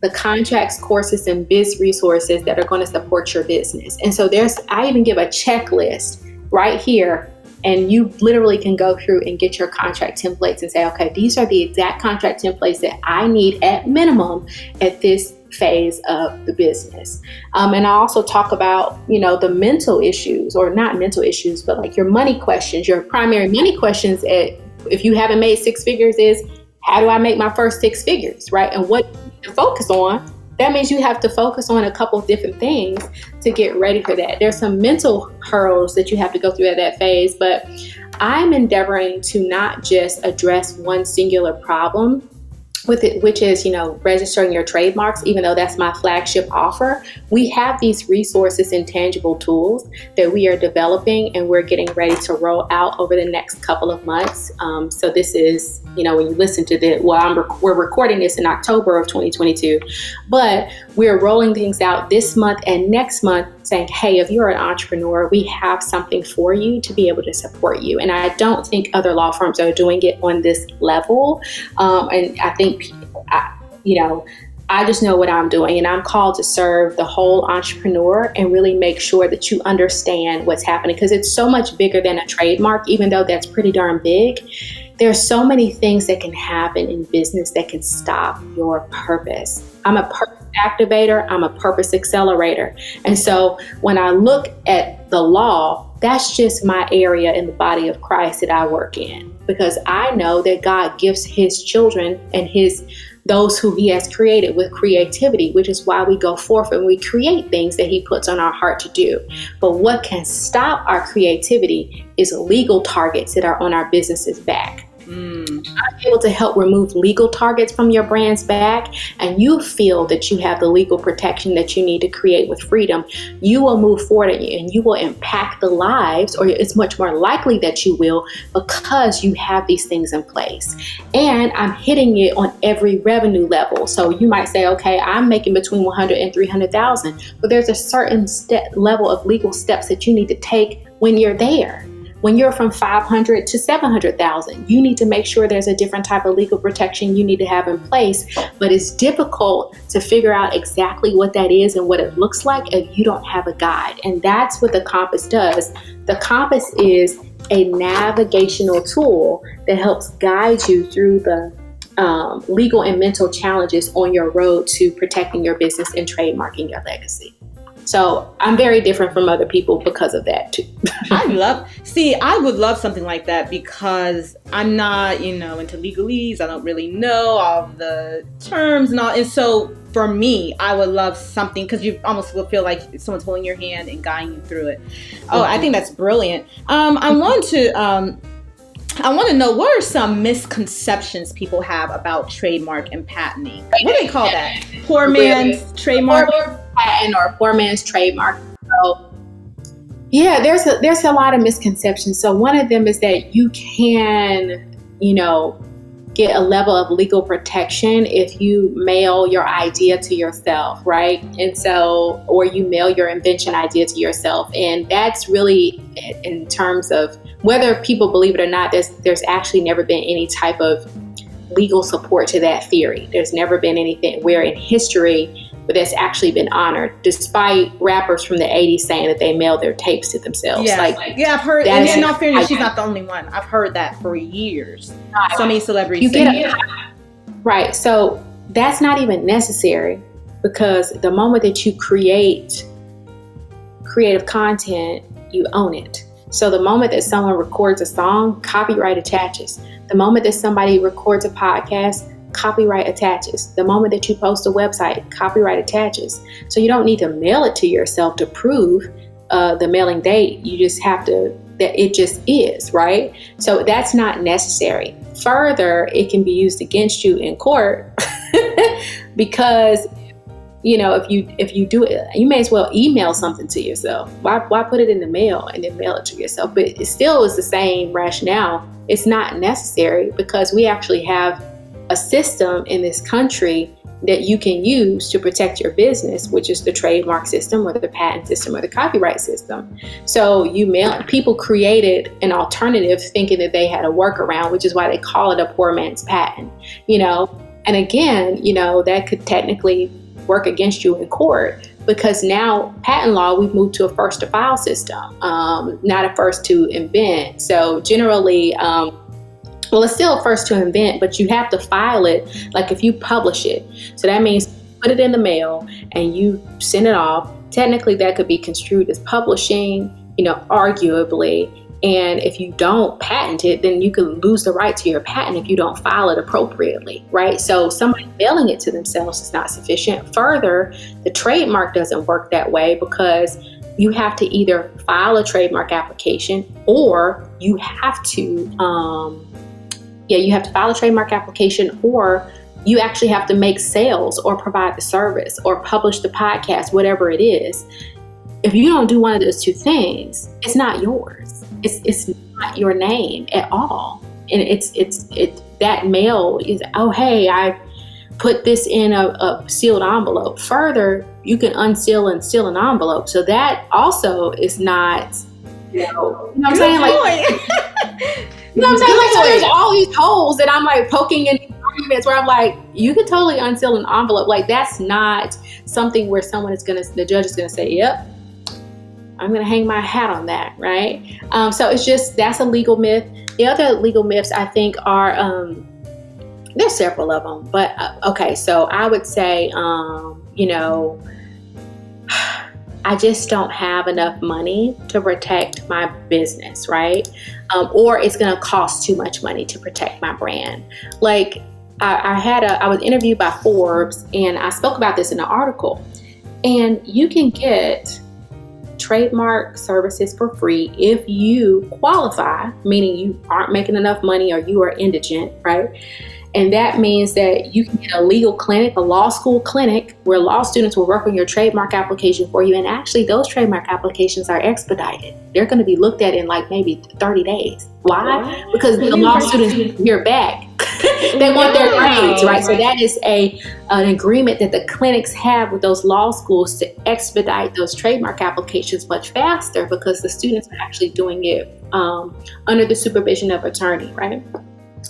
the contracts, courses, and biz resources that are going to support your business. And so I even give a checklist right here, and you literally can go through and get your contract templates and say, okay, these are the exact contract templates that I need at minimum at this phase of the business. And I also talk about, the mental issues, or not mental issues, but like your money questions. Your primary money questions, if you haven't made six figures, is how do I make my first six figures, right? And what to focus on. That means you have to focus on a couple of different things to get ready for that. There's some mental hurdles that you have to go through at that phase, but I'm endeavoring to not just address one singular problem with it, which is, registering your trademarks, even though that's my flagship offer. We have these resources and tangible tools that we are developing and we're getting ready to roll out over the next couple of months. So this is, when you listen to this, we're recording this in October of 2022, but we're rolling things out this month and next month saying, hey, if you're an entrepreneur, we have something for you to be able to support you. And I don't think other law firms are doing it on this level. And I think, I just know what I'm doing, and I'm called to serve the whole entrepreneur and really make sure that you understand what's happening, because it's so much bigger than a trademark, even though that's pretty darn big. There's so many things that can happen in business that can stop your purpose. I'm a purpose activator. I'm a purpose accelerator. And so when I look at the law, that's just my area in the body of Christ that I work in, because I know that God gives his children and those who he has created with creativity, which is why we go forth and we create things that he puts on our heart to do. But what can stop our creativity is legal targets that are on our business's back. I'm able to help remove legal targets from your brand's back, and you feel that you have the legal protection that you need to create with freedom. You will move forward and you will impact the lives, or it's much more likely that you will, because you have these things in place. And I'm hitting it on every revenue level. So you might say, okay, I'm making between 100 and 300,000, but there's a certain level of legal steps that you need to take when you're there. When you're from 500 to 700,000, you need to make sure there's a different type of legal protection you need to have in place. But it's difficult to figure out exactly what that is and what it looks like if you don't have a guide. And that's what the compass does. The compass is a navigational tool that helps guide you through the legal and mental challenges on your road to protecting your business and trademarking your legacy. So I'm very different from other people because of that too. I would love something like that, because I'm not, into legalese. I don't really know all of the terms and all. And so for me, I would love something, because you almost will feel like someone's holding your hand and guiding you through it. Oh, I think that's brilliant. I want to know, what are some misconceptions people have about trademark and patenting? What do they call that? Poor man's trademark? Patent or poor man's trademark. So yeah, there's a lot of misconceptions. So one of them is that you can, get a level of legal protection if you mail your idea to yourself, right? And so, or you mail your invention idea to yourself. And that's really, in terms of whether people believe it or not, there's actually never been any type of legal support to that theory. There's never been anything where in history but that's actually been honored, despite rappers from the 80s saying that they mail their tapes to themselves. I've heard, and in all fairness, she's not the only one. I've heard that for years. So many celebrities say it. Right. So that's not even necessary, because the moment that you create creative content, you own it. So the moment that someone records a song, copyright attaches. The moment that somebody records a podcast, copyright attaches. The moment that you post a website, copyright attaches. So you don't need to mail it to yourself to prove the mailing date. You just have to, that it just is, right? So that's not necessary. Further, it can be used against you in court because if you do it, you may as well email something to yourself. Why put it in the mail and then mail it to yourself? But it still is the same rationale. It's not necessary because we actually have a system in this country that you can use to protect your business, which is the trademark system or the patent system or the copyright system. So people created an alternative thinking that they had a workaround, which is why they call it a poor man's patent, And again, that could technically work against you in court because now patent law, we've moved to a first to file system, not a first to invent. So generally, it's still first to invent, but you have to file it like if you publish it. So that means put it in the mail and you send it off. Technically, that could be construed as publishing, arguably. And if you don't patent it, then you could lose the right to your patent if you don't file it appropriately, right? So somebody mailing it to themselves is not sufficient. Further, the trademark doesn't work that way because you have to either file a trademark application or you have to file a trademark application, or you actually have to make sales or provide the service or publish the podcast, whatever it is. If you don't do one of those two things, it's not yours. It's not your name at all. And it's that mail is, oh, hey, I put this in a sealed envelope. Further, you can unseal and seal an envelope. So that also is not, you know what I'm saying? So there's all these holes that I'm like poking in arguments where I'm like, you could totally unseal an envelope. Like that's not something where the judge is gonna say, yep, I'm gonna hang my hat on that, right? So it's just, that's a legal myth. The other legal myths I think are, there's several of them, but okay. So I would say, I just don't have enough money to protect my business, right? Or it's going to cost too much money to protect my brand. Like I was interviewed by Forbes and I spoke about this in an article, and you can get trademark services for free if you qualify, meaning you aren't making enough money or you are indigent, right? And that means that you can get a legal clinic, a law school clinic, where law students will work on your trademark application for you. And actually, those trademark applications are expedited. They're going to be looked at in like maybe 30 days. Why? Because the law students hear back. They want their grades, right? So that is an agreement that the clinics have with those law schools to expedite those trademark applications much faster because the students are actually doing it under the supervision of attorney, right?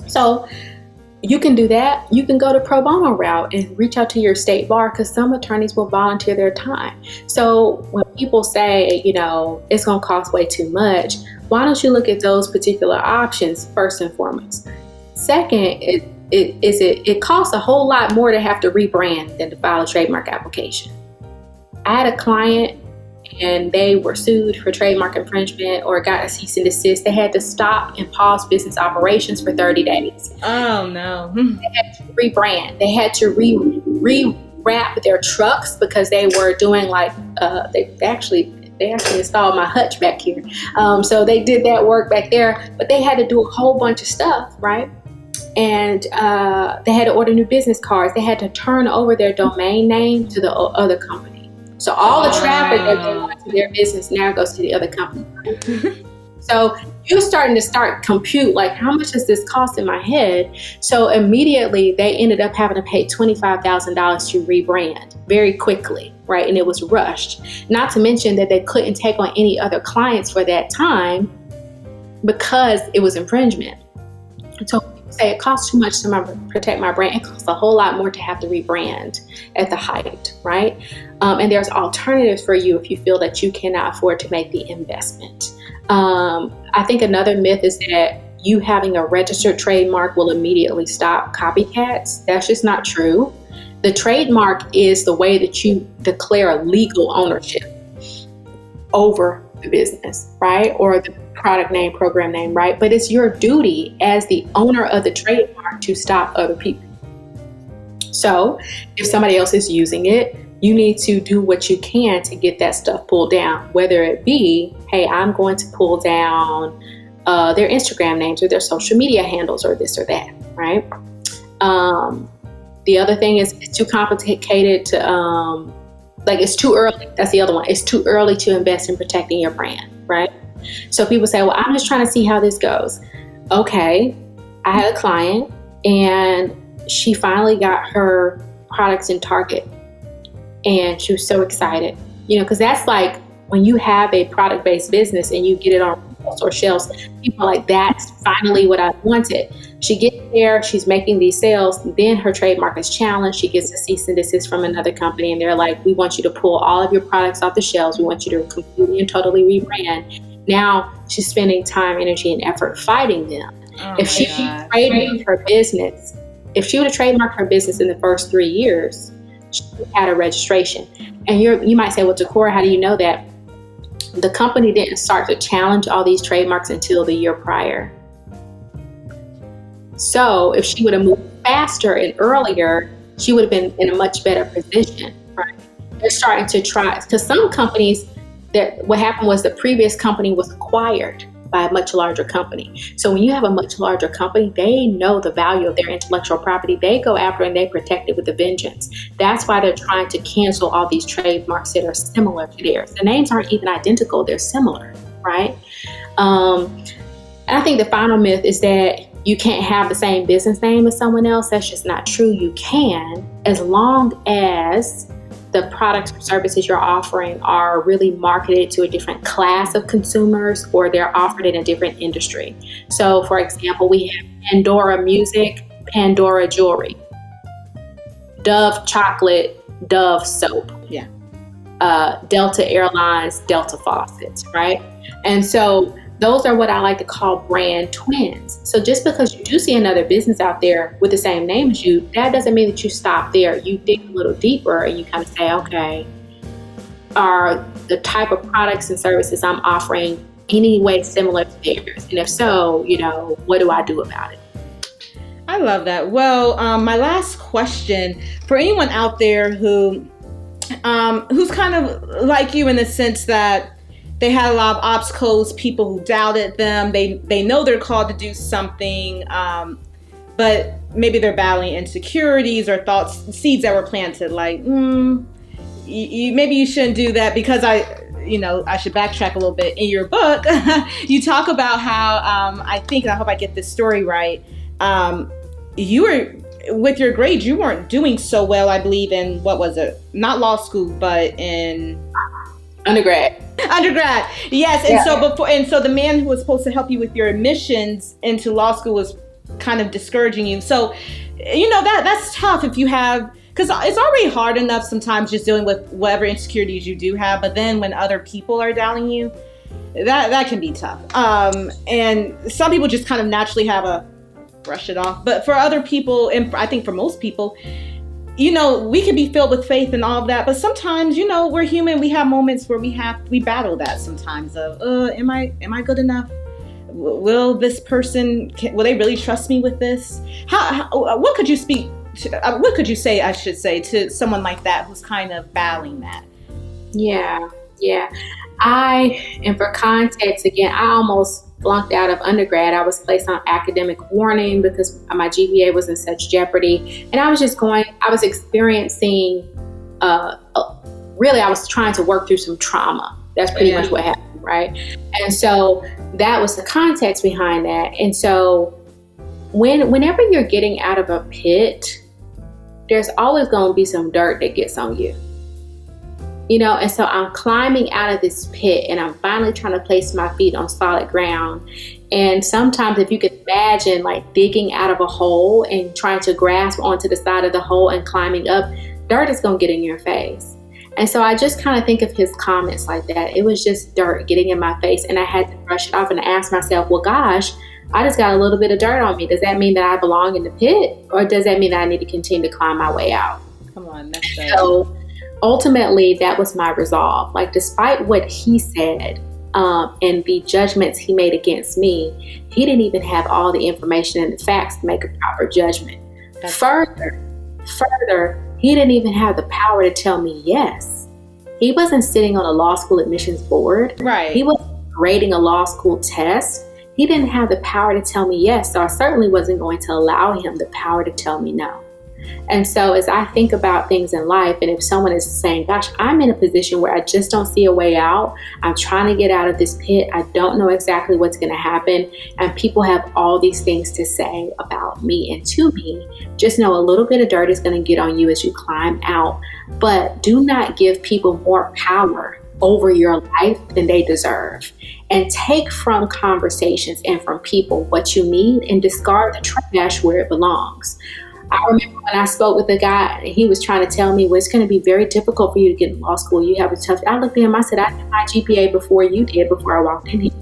So you can do that. You can go the pro bono route and reach out to your state bar because some attorneys will volunteer their time. So when people say, it's going to cost way too much, why don't you look at those particular options first and foremost? Second, it costs a whole lot more to have to rebrand than to file a trademark application. I had a client and they were sued for trademark infringement or got a cease and desist. They had to stop and pause business operations for 30 days. Oh, no. They had to rebrand. They had to rewrap their trucks because they were doing they actually installed my hutch back here. So they did that work back there, but they had to do a whole bunch of stuff, right? And they had to order new business cards. They had to turn over their domain name to the other company. So all the traffic that they want to their business now goes to the other company. So you're starting to compute, like, how much does this cost in my head? So immediately they ended up having to pay $25,000 to rebrand very quickly, right? And it was rushed. Not to mention that they couldn't take on any other clients for that time because it was infringement. So people say it costs too much to protect my brand. It costs a whole lot more to have to rebrand at the height, right? And there's alternatives for you if you feel that you cannot afford to make the investment. I think another myth is that you having a registered trademark will immediately stop copycats. That's just not true. The trademark is the way that you declare a legal ownership over the business, right? Or the product name, program name, right? But it's your duty as the owner of the trademark to stop other people. So if somebody else is using it, you need to do what you can to get that stuff pulled down, whether it be, hey, I'm going to pull down their Instagram names or their social media handles or this or that, right? The other thing is it's too complicated to, it's too early. That's the other one. It's too early to invest in protecting your brand, right? So people say, well, I'm just trying to see how this goes. Okay, I had a client and she finally got her products in Target and she was so excited, because that's like when you have a product-based business and you get it on or shelves, people are like, that's finally what I wanted. She gets there, she's making these sales, then her trademark is challenged. She gets a cease and desist from another company and they're like, we want you to pull all of your products off the shelves. We want you to completely and totally rebrand. Now she's spending time, energy, and effort fighting them. If she trademarked her business, if she would have trademarked her business in the first 3 years, she had a registration. And you might say, well, Ticora, how do you know that? The company didn't start to challenge all these trademarks until the year prior. So if she would have moved faster and earlier, she would have been in a much better position, right? They're starting to try, because some companies, what happened was the previous company was acquired by a much larger company. So when you have a much larger company, they know the value of their intellectual property. They go after and they protect it with a vengeance. That's why they're trying to cancel all these trademarks that are similar to theirs. The names aren't even identical, they're similar, right? And I think the final myth is that you can't have the same business name as someone else. That's just not true. You can, as long as the products or services you're offering are really marketed to a different class of consumers, or they're offered in a different industry. So for example, we have Pandora Music, Pandora Jewelry, Dove Chocolate, Dove Soap. Yeah. Delta Airlines, Delta Faucets, right? And so those are what I like to call brand twins. So just because you do see another business out there with the same name as you, that doesn't mean that you stop there. You dig a little deeper and you kind of say, okay, are the type of products and services I'm offering any way similar to theirs? And if so, what do I do about it? I love that. Well, my last question for anyone out there who's kind of like you in the sense that they had a lot of obstacles, people who doubted them. They know they're called to do something, but maybe they're battling insecurities or thoughts, seeds that were planted like, maybe you shouldn't do that, because I should backtrack a little bit. In your book, you talk about how, I hope I get this story right, you were, with your grades, you weren't doing so well, I believe, in, what was it? Not law school, but in... Undergrad. Yes. And so the man who was supposed to help you with your admissions into law school was kind of discouraging you. So, that's tough if you have, because it's already hard enough sometimes just dealing with whatever insecurities you do have. But then when other people are doubting you, that can be tough. And some people just kind of naturally have a brush it off. But for other people, and I think for most people, we can be filled with faith and all of that, but sometimes, we're human. We have moments where we battle that sometimes of, am I good enough? Will this person, will they really trust me with this? What could you say, I should say, to someone like that who's kind of battling that? Yeah. And for context, again, I almost flunked out of undergrad. I was placed on academic warning because my GPA was in such jeopardy. And I was experiencing, really, I was trying to work through some trauma. That's pretty much what happened, right? And so that was the context behind that. And so whenever you're getting out of a pit, there's always going to be some dirt that gets on you. And so I'm climbing out of this pit and I'm finally trying to place my feet on solid ground. And sometimes, if you could imagine like digging out of a hole and trying to grasp onto the side of the hole and climbing up, dirt is going to get in your face. And so I just kind of think of his comments like that. It was just dirt getting in my face and I had to brush it off and ask myself, well, gosh, I just got a little bit of dirt on me. Does that mean that I belong in the pit, or does that mean that I need to continue to climb my way out? Come on, that's right. So ultimately, that was my resolve. Like, despite what he said and the judgments he made against me, he didn't even have all the information and the facts to make a proper judgment. Further, he didn't even have the power to tell me yes. He wasn't sitting on a law school admissions board. Right. He wasn't grading a law school test. He didn't have the power to tell me yes. So I certainly wasn't going to allow him the power to tell me no. And so as I think about things in life, and if someone is saying, gosh, I'm in a position where I just don't see a way out, I'm trying to get out of this pit, I don't know exactly what's going to happen, and people have all these things to say about me and to me, just know a little bit of dirt is going to get on you as you climb out. But do not give people more power over your life than they deserve. And take from conversations and from people what you need, and discard the trash where it belongs. I remember when I spoke with a guy, he was trying to tell me, well, it's going to be very difficult for you to get in law school. You have a tough. I looked at him, I said, I did my GPA before you did, before I walked in here.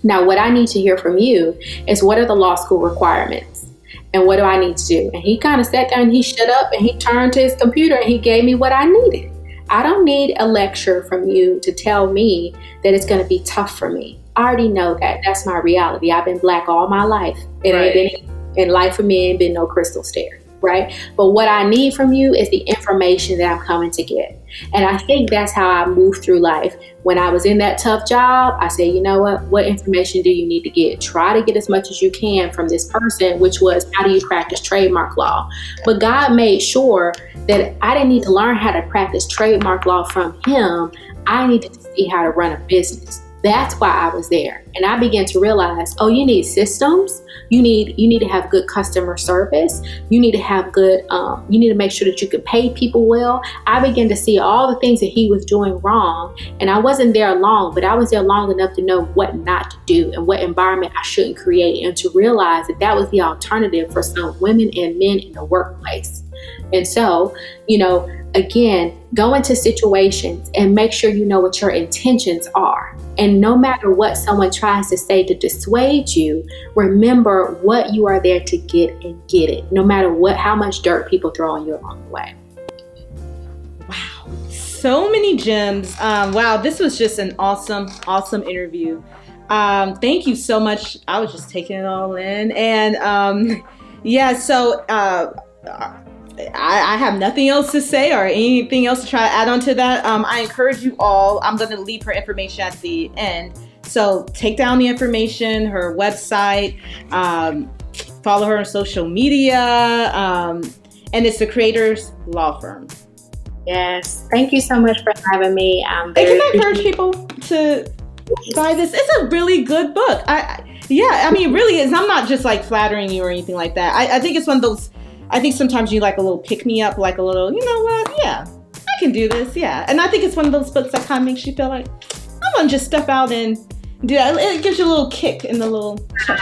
Now, what I need to hear from you is, what are the law school requirements? And what do I need to do? And he kind of sat down and he shut up and he turned to his computer and he gave me what I needed. I don't need a lecture from you to tell me that it's going to be tough for me. I already know that. That's my reality. I've been Black all my life. It ain't been in life for me, ain't been no crystal stair, right? But what I need from you is the information that I'm coming to get. And I think that's how I move through life. When I was in that tough job, I said, you know what information do you need to get? Try to get as much as you can from this person, which was, how do you practice trademark law? But God made sure that I didn't need to learn how to practice trademark law from him. I needed to see how to run a business. That's why I was there. And I began to realize, oh, you need systems. You need to have good customer service. You need to have good, you need to make sure that you can pay people well. I began to see all the things that he was doing wrong. And I wasn't there long, but I was there long enough to know what not to do and what environment I shouldn't create, and to realize that that was the alternative for some women and men in the workplace. And so, again, go into situations and make sure you know what your intentions are. And no matter what someone tries to say to dissuade you, remember what you are there to get, and get it, no matter how much dirt people throw on you along the way. Wow. So many gems. Wow. This was just an awesome interview. Thank you so much. I was just taking it all in. And so I have nothing else to say or anything else to try to add on to that. I encourage you all. I'm going to leave her information at the end. So take down the information, her website, follow her on social media, and it's the Creators Law Firm. Yes. Thank you so much for having me. Can I encourage people to buy this? It's a really good book. It really is. I'm not just like flattering you or anything like that. I think it's one of those. I think sometimes you like a little pick me up, like a little, you know what? Yeah, I can do this. Yeah. And I think it's one of those books that kind of makes you feel like, I'm going to just step out and do that. It gives you a little kick in the little chest.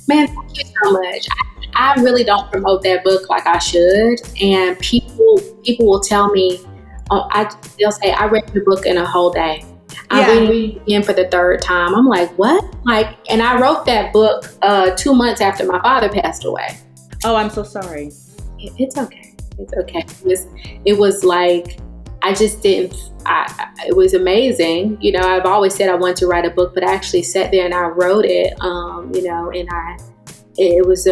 Man, thank you so much. I really don't promote that book like I should. And people will tell me, they'll say, I read the book in a whole day. I read it again for the third time. I'm like, what? And I wrote that book 2 months after my father passed away. Oh, I'm so sorry. It's okay. It's okay. It was like, I just didn't, it was amazing. I've always said I wanted to write a book, but I actually sat there and I wrote it, and it was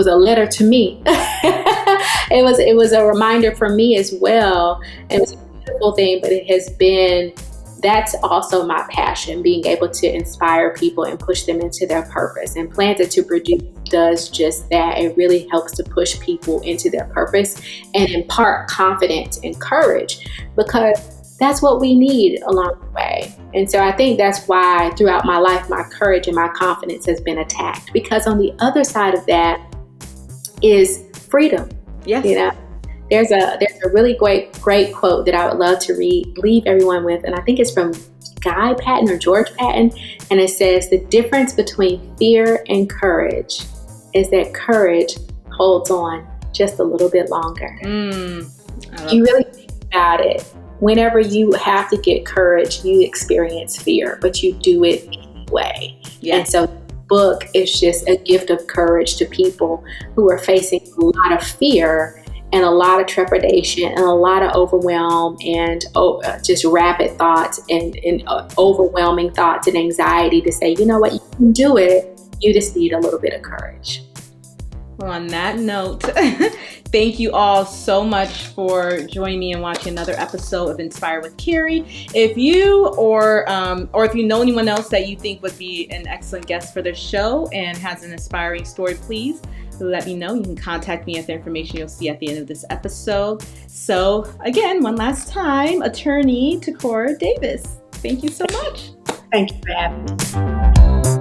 a letter to me. It was a reminder for me as well. It was a beautiful thing, but that's also my passion, being able to inspire people and push them into their purpose. And Planted to Produce does just that. It really helps to push people into their purpose and impart confidence and courage, because that's what we need along the way. And so I think that's why throughout my life, my courage and my confidence has been attacked, because on the other side of that is freedom. Yes. There's a really great quote that I would love to leave everyone with. And I think it's from Guy Patton or George Patton. And it says, the difference between fear and courage is that courage holds on just a little bit longer. You really think about it. Whenever you have to get courage, you experience fear, but you do it anyway. Yeah. And so the book is just a gift of courage to people who are facing a lot of fear and a lot of trepidation and a lot of overwhelm and just rapid thoughts and overwhelming thoughts and anxiety, to say, you know what, you can do it. You just need a little bit of courage. Well, on that note, thank you all so much for joining me and watching another episode of Inspire with Keri. If you or if you know anyone else that you think would be an excellent guest for this show and has an inspiring story, please let me know. You can contact me at the information you'll see at the end of this episode. So again, one last time, Attorney Ticora Davis. Thank you so much. Thank you for having me.